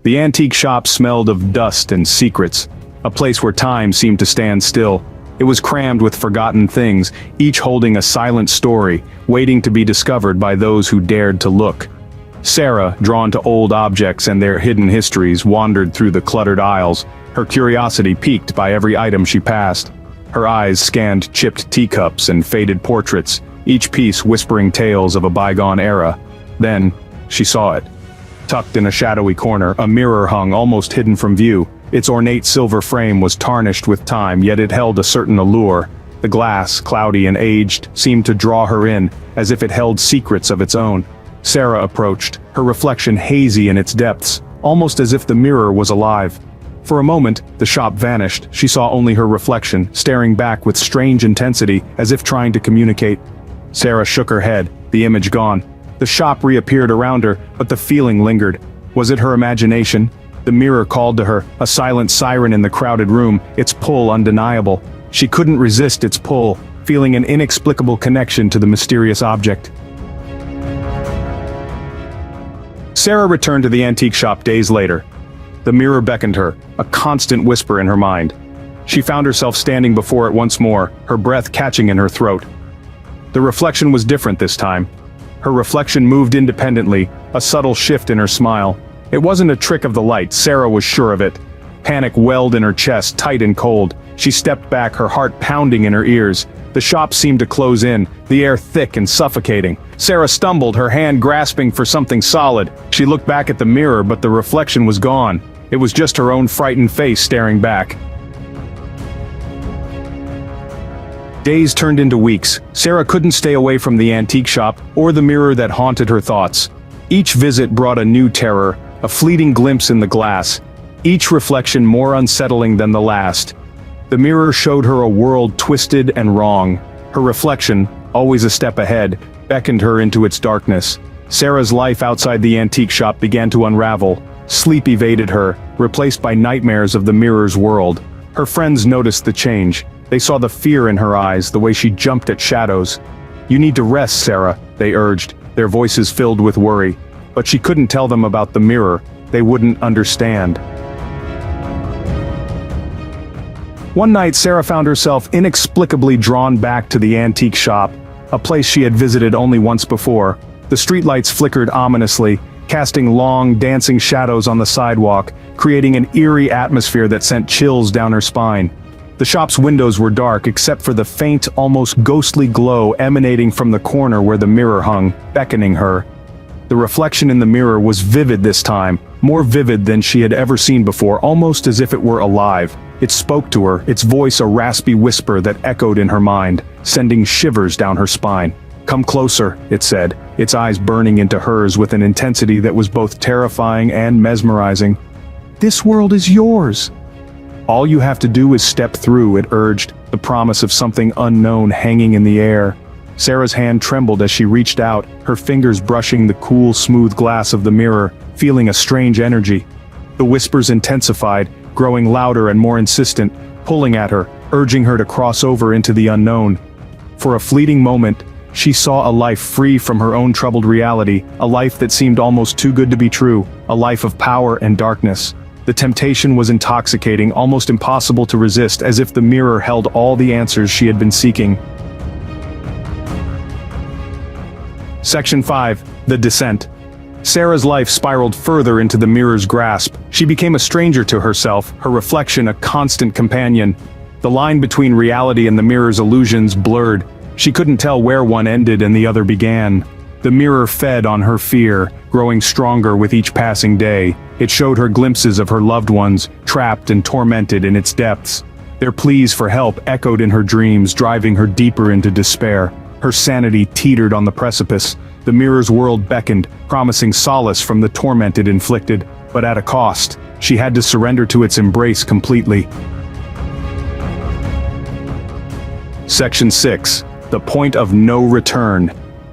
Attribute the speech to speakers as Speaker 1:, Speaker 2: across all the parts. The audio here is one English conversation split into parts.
Speaker 1: The antique shop smelled of dust and secrets, a place where time seemed to stand still. It was crammed with forgotten things, each holding a silent story, waiting to be discovered by those who dared to look. Sarah, drawn to old objects and their hidden histories, wandered through the cluttered aisles, her curiosity piqued by every item she passed. Her eyes scanned chipped teacups and faded portraits, each piece whispering tales of a bygone era. Then, she saw it. Tucked in a shadowy corner, a mirror hung almost hidden from view. Its ornate silver frame was tarnished with time, yet it held a certain allure. The glass, cloudy and aged, seemed to draw her in, as if it held secrets of its own. Sarah approached, her reflection hazy in its depths, almost as if the mirror was alive. For a moment, the shop vanished. She saw only her reflection, staring back with strange intensity, as if trying to communicate. Sarah shook her head, the image gone. The shop reappeared around her, but the feeling lingered. Was it her imagination? The mirror called to her, a silent siren in the crowded room, its pull undeniable. She couldn't resist its pull, feeling an inexplicable connection to the mysterious object. Sarah returned to the antique shop days later. The mirror beckoned her, a constant whisper in her mind. She found herself standing before it once more, her breath catching in her throat. The reflection was different this time. Her reflection moved independently, a subtle shift in her smile. It wasn't a trick of the light, Sarah was sure of it. Panic welled in her chest, tight and cold. She stepped back, her heart pounding in her ears. The shop seemed to close in, the air thick and suffocating. Sarah stumbled, her hand grasping for something solid. She looked back at the mirror, but the reflection was gone. It was just her own frightened face staring back. Days turned into weeks. Sarah couldn't stay away from the antique shop or the mirror that haunted her thoughts. Each visit brought a new terror, a fleeting glimpse in the glass, each reflection more unsettling than the last. The mirror showed her a world twisted and wrong. Her reflection, always a step ahead, beckoned her into its darkness. Sarah's life outside the antique shop began to unravel. Sleep evaded her, replaced by nightmares of the mirror's world. Her friends noticed the change. They saw the fear in her eyes, the way she jumped at shadows. "You need to rest, Sarah," they urged, their voices filled with worry. But she couldn't tell them about the mirror. They wouldn't understand. One night, Sarah found herself inexplicably drawn back to the antique shop, a place she had visited only once before. The streetlights flickered ominously, casting long, dancing shadows on the sidewalk, creating an eerie atmosphere that sent chills down her spine. The shop's windows were dark except for the faint, almost ghostly glow emanating from the corner where the mirror hung, beckoning her. The reflection in the mirror was vivid this time, more vivid than she had ever seen before, almost as if it were alive. It spoke to her, its voice a raspy whisper that echoed in her mind, sending shivers down her spine. "Come closer," it said, its eyes burning into hers with an intensity that was both terrifying and mesmerizing. "This world is yours. All you have to do is step through," it urged, the promise of something unknown hanging in the air. Sarah's hand trembled as she reached out, her fingers brushing the cool, smooth glass of the mirror, feeling a strange energy. The whispers intensified, growing louder and more insistent, pulling at her, urging her to cross over into the unknown. For a fleeting moment, she saw a life free from her own troubled reality, a life that seemed almost too good to be true, a life of power and darkness. The temptation was intoxicating, almost impossible to resist, as if the mirror held all the answers she had been seeking. Section 5. The Descent. Sarah's life spiraled further into the mirror's grasp. She became a stranger to herself, her reflection a constant companion. The line between reality and the mirror's illusions blurred. She couldn't tell where one ended and the other began. The mirror fed on her fear, growing stronger with each passing day. It showed her glimpses of her loved ones, trapped and tormented in its depths. Their pleas for help echoed in her dreams, driving her deeper into despair. Her sanity teetered on the precipice. The mirror's world beckoned, promising solace from the torment it inflicted, but at a cost. She had to surrender to its embrace completely. Section 6. The Point of No Return.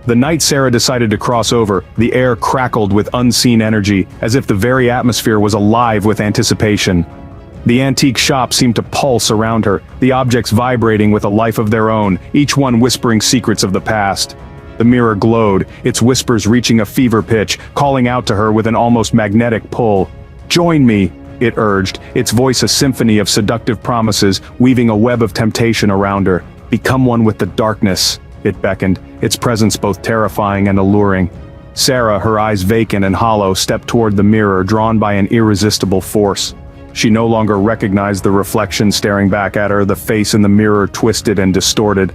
Speaker 1: The night Sarah decided to cross over, the air crackled with unseen energy, as if the very atmosphere was alive with anticipation. The antique shop seemed to pulse around her, the objects vibrating with a life of their own, each one whispering secrets of the past. The mirror glowed, its whispers reaching a fever pitch, calling out to her with an almost magnetic pull. "Join me," it urged, its voice a symphony of seductive promises, weaving a web of temptation around her. "Become one with the darkness," it beckoned, its presence both terrifying and alluring. Sarah, her eyes vacant and hollow, stepped toward the mirror, drawn by an irresistible force. She no longer recognized the reflection staring back at her, the face in the mirror twisted and distorted.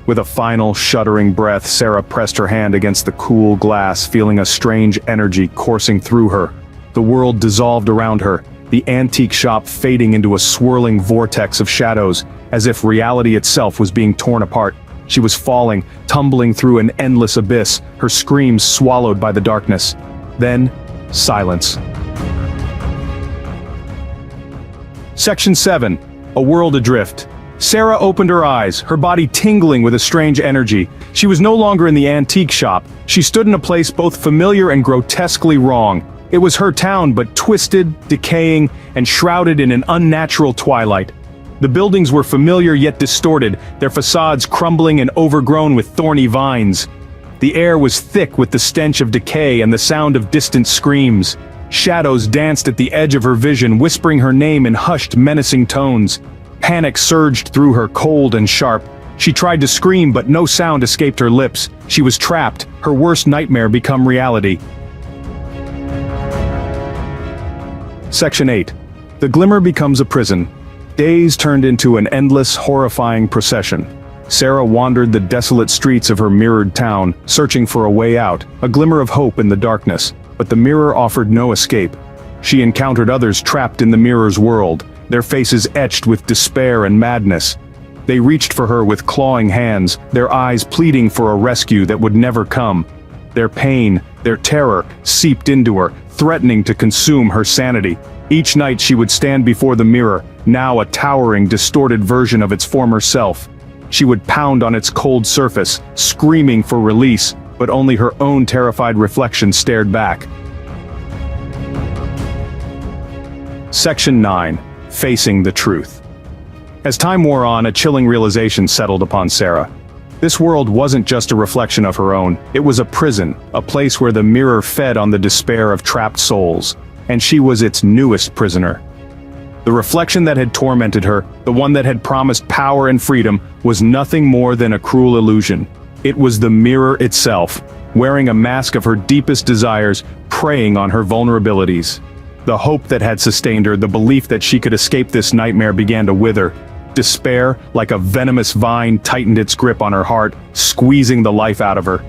Speaker 1: With a final, shuddering breath, Sarah pressed her hand against the cool glass, feeling a strange energy coursing through her. The world dissolved around her, the antique shop fading into a swirling vortex of shadows, as if reality itself was being torn apart. She was falling, tumbling through an endless abyss, her screams swallowed by the darkness. Then, silence. Section 7. A World Adrift. Sarah opened her eyes, her body tingling with a strange energy. She was no longer in the antique shop. She stood in a place both familiar and grotesquely wrong. It was her town, but twisted, decaying, and shrouded in an unnatural twilight. The buildings were familiar yet distorted, their facades crumbling and overgrown with thorny vines. The air was thick with the stench of decay and the sound of distant screams. Shadows danced at the edge of her vision, whispering her name in hushed, menacing tones. Panic surged through her, cold and sharp. She tried to scream, but no sound escaped her lips. She was trapped, her worst nightmare become reality. Section 8. The glimmer becomes a prison. Days turned into an endless, horrifying procession. Sarah wandered the desolate streets of her mirrored town, searching for a way out, a glimmer of hope in the darkness. But the mirror offered no escape. She encountered others trapped in the mirror's world, their faces etched with despair and madness. They reached for her with clawing hands, their eyes pleading for a rescue that would never come. Their pain, their terror, seeped into her, threatening to consume her sanity. Each night she would stand before the mirror, now a towering, distorted version of its former self. She would pound on its cold surface, screaming for release, but only her own terrified reflection stared back. Section 9. Facing the Truth. As time wore on, a chilling realization settled upon Sarah. This world wasn't just a reflection of her own, it was a prison, a place where the mirror fed on the despair of trapped souls, and she was its newest prisoner. The reflection that had tormented her, the one that had promised power and freedom, was nothing more than a cruel illusion. It was the mirror itself, wearing a mask of her deepest desires, preying on her vulnerabilities. The hope that had sustained her, the belief that she could escape this nightmare began to wither. Despair, like a venomous vine, tightened its grip on her heart, squeezing the life out of her.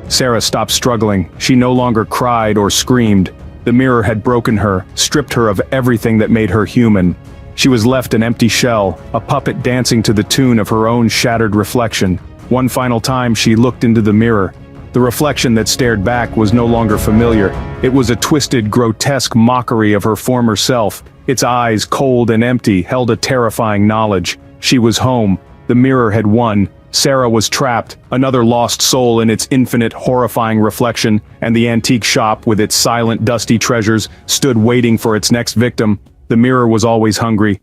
Speaker 1: Sarah stopped struggling. She no longer cried or screamed. The mirror had broken her, stripped her of everything that made her human. She was left an empty shell, a puppet dancing to the tune of her own shattered reflection. One final time she looked into the mirror. The reflection that stared back was no longer familiar. It was a twisted, grotesque mockery of her former self. Its eyes, cold and empty, held a terrifying knowledge. She was home. The mirror had won. Sarah was trapped, another lost soul in its infinite, horrifying reflection, and the antique shop, with its silent, dusty treasures, stood waiting for its next victim. The mirror was always hungry,